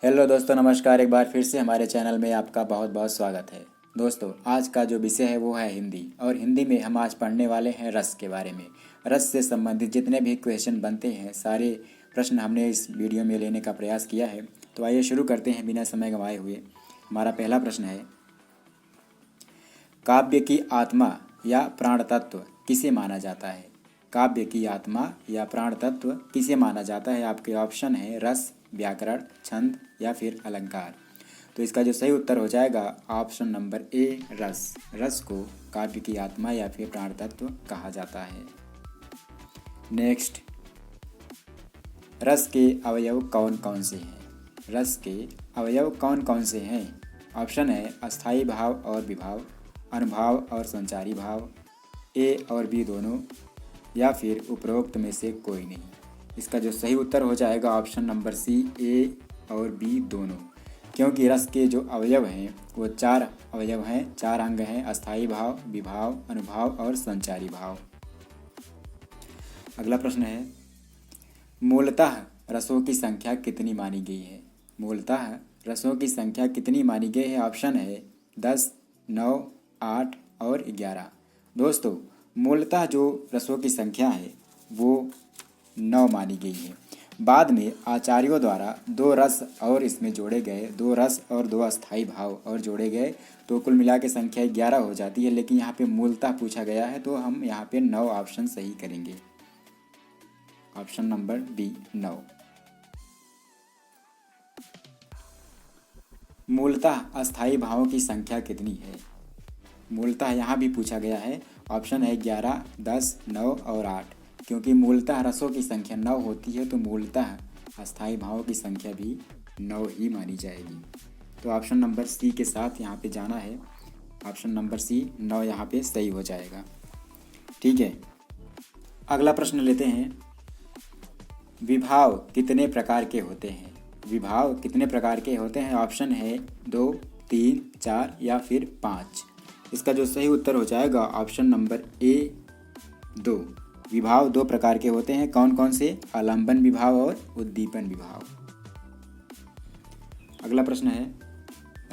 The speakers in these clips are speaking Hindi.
हेलो दोस्तों, नमस्कार। एक बार फिर से हमारे चैनल में आपका बहुत बहुत स्वागत है। दोस्तों, आज का जो विषय है वो है हिंदी, और हिंदी में हम आज पढ़ने वाले हैं रस के बारे में। रस से संबंधित जितने भी क्वेश्चन बनते हैं, सारे प्रश्न हमने इस वीडियो में लेने का प्रयास किया है। तो आइए शुरू करते हैं बिना समय गंवाए हुए। हमारा पहला प्रश्न है, काव्य की आत्मा या प्राण तत्व किसे माना जाता है? काव्य की आत्मा या प्राण तत्व किसे माना जाता है? आपके ऑप्शन है रस, व्याकरण, छंद या फिर अलंकार। तो इसका जो सही उत्तर हो जाएगा ऑप्शन नंबर ए, रस। रस को काव्य की आत्मा या फिर प्राण तत्व कहा जाता है। नेक्स्ट, रस के अवयव कौन कौन से हैं? रस के अवयव कौन कौन से हैं? ऑप्शन है अस्थाई भाव और विभाव, अनुभाव और संचारी भाव, ए और बी दोनों, या फिर उपरोक्त में से कोई नहीं। इसका जो सही उत्तर हो जाएगा ऑप्शन नंबर सी, ए और बी दोनों। क्योंकि रस के जो अवयव हैं वो 4 अवयव हैं, 4 अंग हैं: अस्थाई भाव, विभाव, अनुभाव और संचारी भाव। अगला प्रश्न है, मूलतः रसों की संख्या कितनी मानी गई है? मूलतः रसों की संख्या कितनी मानी गई है? ऑप्शन है 10, 9, 8 और 11। दोस्तों, मूलतः जो रसों की संख्या है वो 9 मानी गई है। बाद में आचार्यों द्वारा 2 रस और इसमें जोड़े गए, 2 रस और 2 अस्थाई भाव और जोड़े गए, तो कुल मिला के संख्या 11 हो जाती है। लेकिन यहाँ पे मूलतः पूछा गया है तो हम यहाँ पे 9 ऑप्शन सही करेंगे। Option number B, 9। मूलतः अस्थाई भावों की संख्या कितनी है? मूलतः यहाँ भी पूछा गया है। ऑप्शन है 11, 10, 9 और 8। क्योंकि मूलतः रसों की संख्या 9 होती है तो मूलतः अस्थाई भावों की संख्या भी 9 ही मानी जाएगी। तो ऑप्शन नंबर सी के साथ यहाँ पे जाना है। ऑप्शन नंबर सी, 9 यहाँ पे सही हो जाएगा। ठीक है, अगला प्रश्न लेते हैं, विभाव कितने प्रकार के होते हैं? विभाव कितने प्रकार के होते हैं? ऑप्शन है 2, 3, 4 या फिर 5। इसका जो सही उत्तर हो जाएगा ऑप्शन नंबर ए, 2। विभाव 2 प्रकार के होते हैं। कौन कौन से? आलंबन विभाव और उद्दीपन विभाव। अगला प्रश्न है,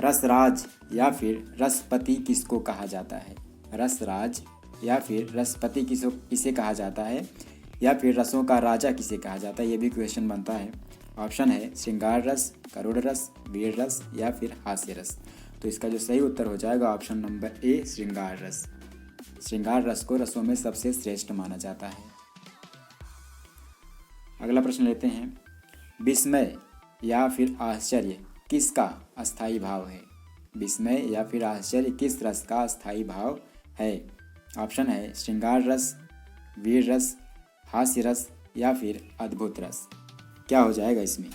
रसराज या फिर रसपति किसको कहा जाता है? रसराज या फिर रसपति किसे कहा जाता है, या फिर रसों का राजा किसे कहा जाता है? ये भी क्वेश्चन बनता है। ऑप्शन है श्रृंगार रस, करुण रस, वीर रस या फिर हास्य रस। तो इसका जो सही उत्तर हो जाएगा ऑप्शन नंबर ए, श्रृंगार रस। श्रृंगार रस को रसों में सबसे श्रेष्ठ माना जाता है। अगला प्रश्न लेते हैं, विस्मय या फिर आश्चर्य किसका अस्थाई भाव है? विस्मय या फिर आश्चर्य किस रस का अस्थाई भाव है? ऑप्शन है श्रृंगार रस, वीर रस, हास्य रस या फिर अद्भुत रस। क्या हो जाएगा इसमें?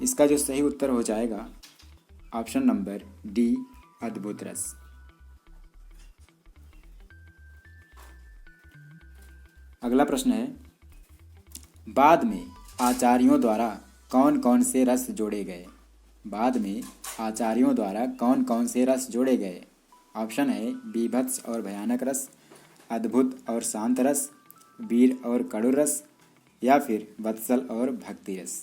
इसका जो सही उत्तर हो जाएगा ऑप्शन नंबर डी, अद्भुत रस। अगला प्रश्न है, बाद में आचार्यों द्वारा कौन कौन से रस जोड़े गए? बाद में आचार्यों द्वारा कौन कौन से रस जोड़े गए? ऑप्शन है बीभत्स और भयानक रस, अद्भुत और शांत रस, वीर और कड़ु रस या फिर वत्सल और भक्ति रस।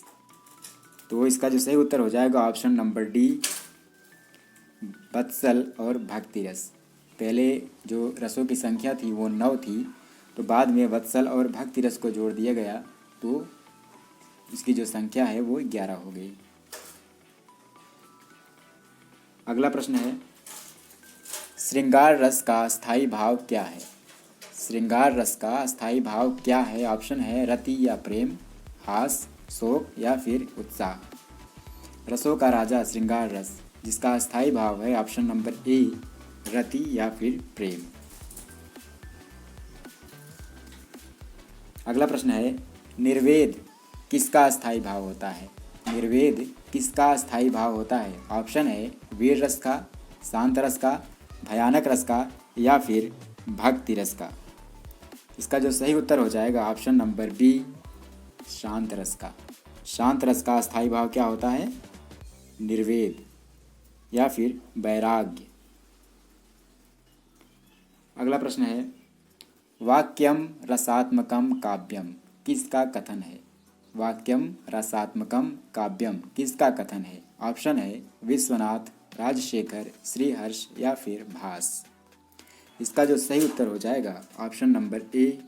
तो इसका जो सही उत्तर हो जाएगा ऑप्शन नंबर डी, वत्सल और भक्ति रस। पहले जो रसों की संख्या थी वो 9 थी, तो बाद में वत्सल और भक्ति रस को जोड़ दिया गया तो इसकी जो संख्या है वो 11 हो गई। अगला प्रश्न है, श्रृंगार रस का स्थायी भाव क्या है? श्रृंगार रस का स्थायी भाव क्या है? ऑप्शन है रति या प्रेम, हास, शोक या फिर उत्साह। रसों का राजा श्रृंगार रस, जिसका अस्थाई भाव है ऑप्शन नंबर ए, रति या फिर प्रेम। अगला प्रश्न है, निर्वेद किसका अस्थाई भाव होता है? निर्वेद किसका अस्थाई भाव होता है? ऑप्शन है वीर रस का, शांत रस का, भयानक रस का या फिर भक्ति रस का। इसका जो सही उत्तर हो जाएगा ऑप्शन नंबर बी, शांत रस का। शांत रस का अस्थाई भाव क्या होता है? निर्वेद या फिर वैराग्य। अगला प्रश्न है, वाक्यम रसात्मकम काव्यम किसका कथन है? वाक्यम रसात्मकम काव्यम किसका कथन है? ऑप्शन है विश्वनाथ, राजशेखर, श्रीहर्ष या फिर भास। इसका जो सही उत्तर हो जाएगा ऑप्शन नंबर ए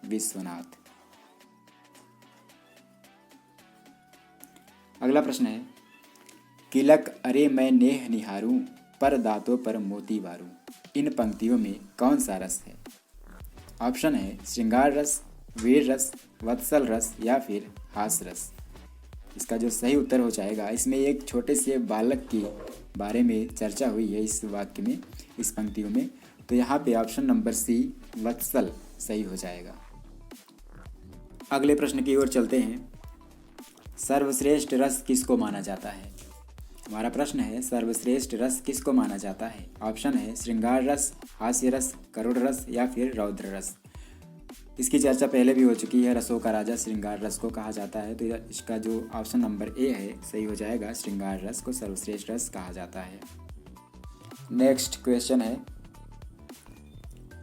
विश्वनाथ। अगला प्रश्न है किलक अरे मैं नेह निहारूं पर दांतों पर मोती वारूं, इन पंक्तियों में कौन सा रस है? ऑप्शन है श्रृंगार रस, वीर रस, वत्सल रस या फिर हास रस। इसका जो सही उत्तर हो जाएगा, इसमें एक छोटे से बालक के बारे में चर्चा हुई है इस वाक्य में, इस पंक्तियों में, तो यहाँ पे ऑप्शन नंबर सी वत्सल सही हो जाएगा। अगले प्रश्न की ओर चलते हैं। सर्वश्रेष्ठ रस किसको माना जाता है? हमारा प्रश्न है सर्वश्रेष्ठ रस किसको माना जाता है? ऑप्शन है श्रृंगार रस, हास्य रस, करुण रस या फिर रौद्र रस। इसकी चर्चा पहले भी हो चुकी है। रसों का राजा श्रृंगार रस को कहा जाता है, तो इसका जो ऑप्शन नंबर ए है सही हो जाएगा। श्रृंगार रस को सर्वश्रेष्ठ रस कहा जाता है। नेक्स्ट क्वेश्चन है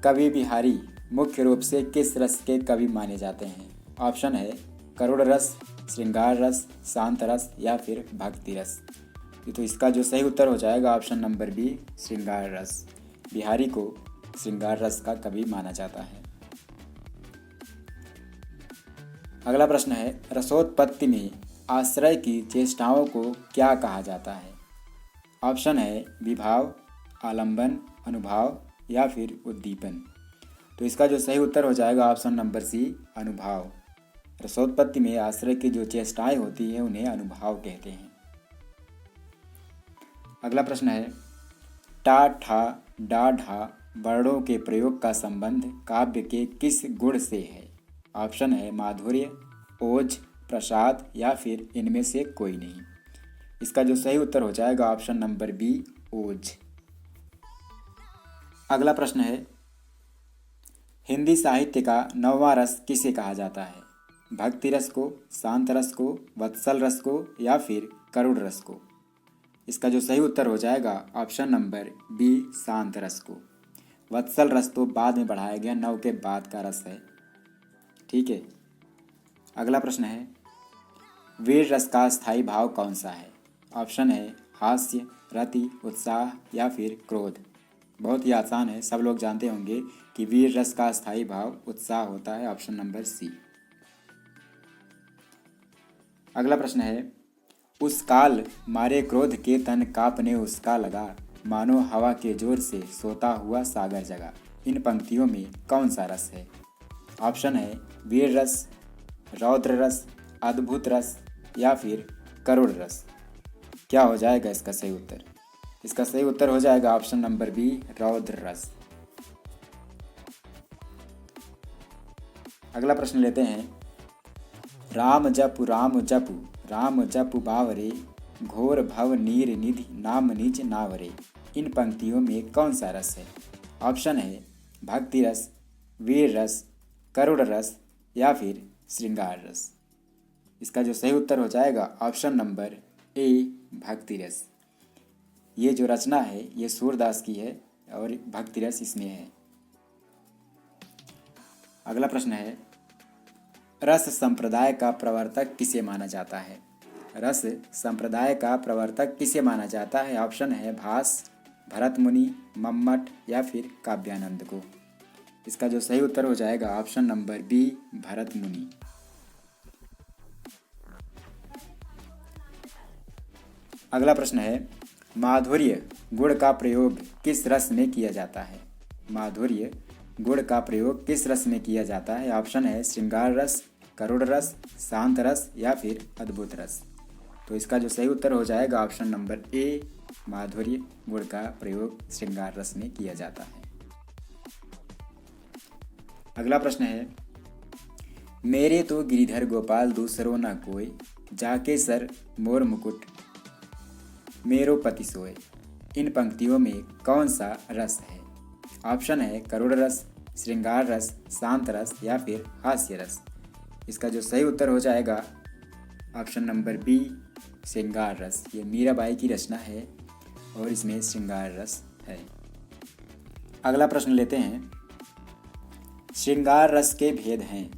कवि बिहारी मुख्य रूप से किस रस के कवि माने जाते हैं? ऑप्शन है करुण रस, श्रृंगार रस, शांत रस या फिर भक्ति रस। तो इसका जो सही उत्तर हो जाएगा ऑप्शन नंबर बी श्रृंगार रस। बिहारी को श्रृंगार रस का कवि माना जाता है। अगला प्रश्न है रसोत्पत्ति में आश्रय की चेष्टाओं को क्या कहा जाता है? ऑप्शन है विभाव, आलंबन, अनुभाव या फिर उद्दीपन। तो इसका जो सही उत्तर हो जाएगा ऑप्शन नंबर सी अनुभाव। रसोत्पत्ति में आश्रय की जो चेष्टाएं होती है उन्हें अनुभाव कहते हैं। अगला प्रश्न है टा, ठा, डा, ढा वर्णों के प्रयोग का संबंध काव्य के किस गुण से है? ऑप्शन है माधुर्य, ओज, प्रसाद या फिर इनमें से कोई नहीं। इसका जो सही उत्तर हो जाएगा ऑप्शन नंबर बी ओज। अगला प्रश्न है हिंदी साहित्य का 9वां रस किसे कहा जाता है? भक्ति रस को, शांत रस को, वत्सल रस को या फिर करुण रस को। इसका जो सही उत्तर हो जाएगा ऑप्शन नंबर बी शांत रस को। वत्सल रस तो बाद में बढ़ाया गया, 9 के बाद का रस है। ठीक है। अगला प्रश्न है वीर रस का स्थायी भाव कौन सा है? ऑप्शन है हास्य, रति, उत्साह या फिर क्रोध। बहुत ही आसान है, सब लोग जानते होंगे कि वीर रस का स्थायी भाव उत्साह होता है। Option number C. अगला प्रश्न है उस काल मारे क्रोध के तन कांपने उसका लगा, मानो हवा के जोर से सोता हुआ सागर जगा, इन पंक्तियों में कौन सा रस है? ऑप्शन है वीर रस, रौद्र रस, अद्भुत रस या फिर करुण रस। क्या हो जाएगा इसका सही उत्तर? इसका सही उत्तर हो जाएगा ऑप्शन नंबर बी रौद्र रस। अगला प्रश्न लेते हैं राम जपु राम जपु बावरे, घोर भव नीर निधि नाम निज नावरे, इन पंक्तियों में कौन सा रस है? ऑप्शन है भक्ति रस, वीर रस, करुण रस या फिर श्रृंगार रस। इसका जो सही उत्तर हो जाएगा ऑप्शन नंबर ए भक्ति रस। ये जो रचना है ये सूरदास की है और भक्ति रस इसमें है। अगला प्रश्न है रस संप्रदाय का प्रवर्तक किसे माना जाता है? रस संप्रदाय का प्रवर्तक किसे माना जाता है? ऑप्शन है भास, भरत मुनि, मम्मट या फिर काव्यानंद को। इसका जो सही उत्तर हो जाएगा ऑप्शन नंबर बी भरत मुनि। अगला प्रश्न है माधुर्य गुण का प्रयोग किस रस में किया जाता है? माधुर्य गुण का प्रयोग किस रस में किया जाता है? ऑप्शन है श्रृंगार रस, करुण रस, शांत रस या फिर अद्भुत रस। तो इसका जो सही उत्तर हो जाएगा ऑप्शन नंबर ए माधुर्य गुण का प्रयोग श्रृंगार रस में किया जाता है। अगला प्रश्न है मेरे तो गिरिधर गोपाल दूसरो न कोई, जाके सर मोर मुकुट मेरो पति सोए, इन पंक्तियों में कौन सा रस है? ऑप्शन है करुण रस, श्रृंगार रस, शांत रस या फिर हास्य रस। इसका जो सही उत्तर हो जाएगा ऑप्शन नंबर बी श्रृंगार रस। ये मीराबाई की रचना है और इसमें श्रृंगार रस है। अगला प्रश्न लेते हैं श्रृंगार रस के भेद हैं।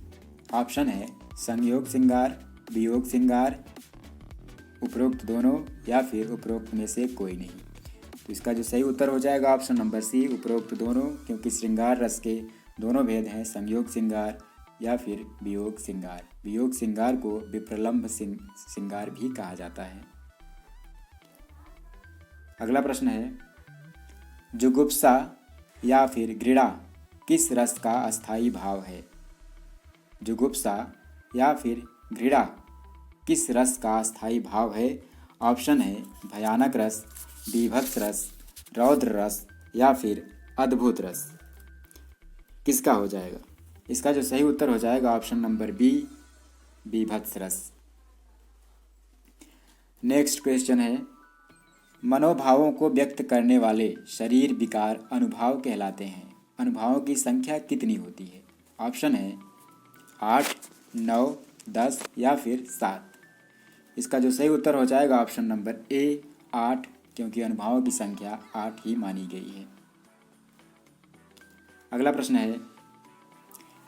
ऑप्शन है संयोग श्रृंगार, वियोग श्रृंगार, उपरोक्त दोनों या फिर उपरोक्त में से कोई नहीं। तो इसका जो सही उत्तर हो जाएगा ऑप्शन नंबर सी, उपरोक्त दोनों, क्योंकि श्रृंगार रस के दोनों भेद हैं, संयोग श्रृंगार या फिर वियोग श्रृंगार। वियोग श्रृंगार को विप्रलंभ श्रृंगार भी कहा जाता है। अगला प्रश्न है, जुगुप्सा या फिर घृणा किस रस का अस्थायी भाव है? जुगुप्सा या फिर घृणा किस रस का अस्थायी भाव है? ऑप्शन है भयानक रस, बीभत्स रस, रौद्र रस या फिर अद्भुत रस। किसका हो जाएगा? इसका जो सही उत्तर हो जाएगा ऑप्शन नंबर बी, बीभत्स रस। नेक्स्ट क्वेश्चन है, मनोभावों को व्यक्त करने वाले शरीर विकार अनुभाव कहलाते हैं। अनुभावों की संख्या कितनी होती है? ऑप्शन है 8, 9, 10 या फिर 7। इसका जो सही उत्तर हो जाएगा ऑप्शन नंबर ए, 8, क्योंकि अनुभावों की संख्या 8 ही मानी गई है। अगला प्रश्न है,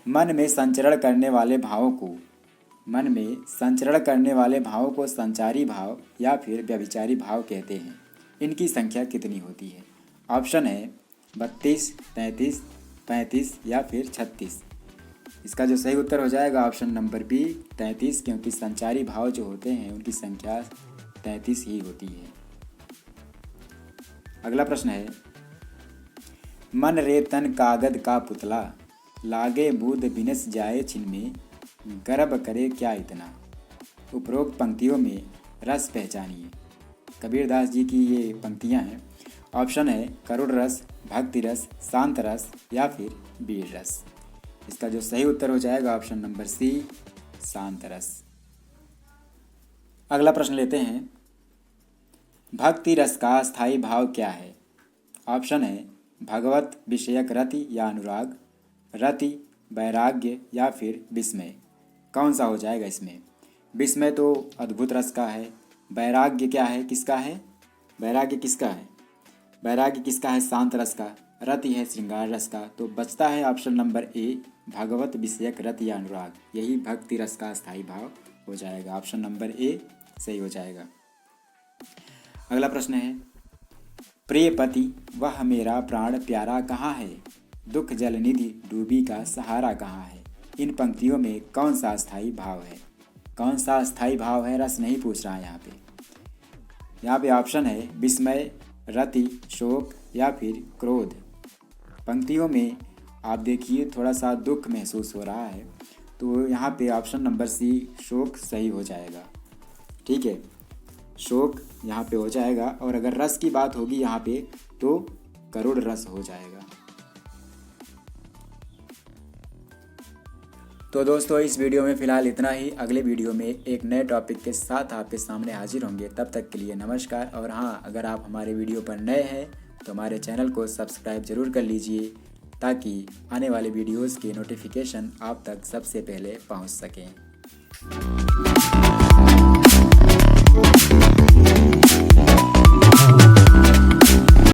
मन में संचरण करने वाले भावों को संचारी भाव या फिर व्यभिचारी भाव कहते हैं। इनकी संख्या कितनी होती है? ऑप्शन है 32, 33, 35 या फिर 36। इसका जो सही उत्तर हो जाएगा ऑप्शन नंबर बी, 33, क्योंकि संचारी भाव जो होते हैं उनकी संख्या 33 ही होती है। अगला प्रश्न है, मन रे तन कागद का पुतला, लागे बूंद बिनस जाए छिन गर्भ करे क्या इतना। उपरोक्त पंक्तियों में रस पहचानिए। कबीरदास जी की ये पंक्तियाँ हैं। ऑप्शन है करुण रस, भक्ति रस, शांत रस या फिर वीर रस। इसका जो सही उत्तर हो जाएगा ऑप्शन नंबर सी, शांत रस। अगला प्रश्न लेते हैं, भक्ति रस का स्थायी भाव क्या है? ऑप्शन है भगवत विषयक रति या अनुराग, रति, वैराग्य या फिर विस्मय। कौन सा हो जाएगा इसमें? विस्मय तो अद्भुत रस का है। वैराग्य क्या है, किसका है? वैराग्य किसका है? वैराग्य किसका है? शांत रस का। रति है श्रृंगार रस का। तो बचता है ऑप्शन नंबर ए, भगवत विषयक रति या अनुराग। यही भक्ति रस का स्थायी भाव हो जाएगा। ऑप्शन नंबर ए सही हो जाएगा। अगला प्रश्न है, प्रिय पति वह मेरा प्राण प्यारा कहाँ है, दुख जल निधि डूबी का सहारा कहाँ है। इन पंक्तियों में कौन सा स्थायी भाव है? कौन सा स्थायी भाव है, रस नहीं पूछ रहा है यहाँ पे। यहाँ पे ऑप्शन है विस्मय, रति, शोक या फिर क्रोध। पंक्तियों में आप देखिए थोड़ा सा दुख महसूस हो रहा है, तो यहाँ पे ऑप्शन नंबर सी, शोक सही हो जाएगा। ठीक है, शोक यहाँ पे हो जाएगा। और अगर रस की बात होगी यहाँ पे तो करुण रस हो जाएगा। तो दोस्तों इस वीडियो में फ़िलहाल इतना ही। अगले वीडियो में एक नए टॉपिक के साथ आपके सामने हाजिर होंगे। तब तक के लिए नमस्कार। और हाँ, अगर आप हमारे वीडियो पर नए हैं तो हमारे चैनल को सब्सक्राइब ज़रूर कर लीजिए, ताकि आने वाले वीडियोज़ के नोटिफिकेशन आप तक सबसे पहले पहुंच सकें।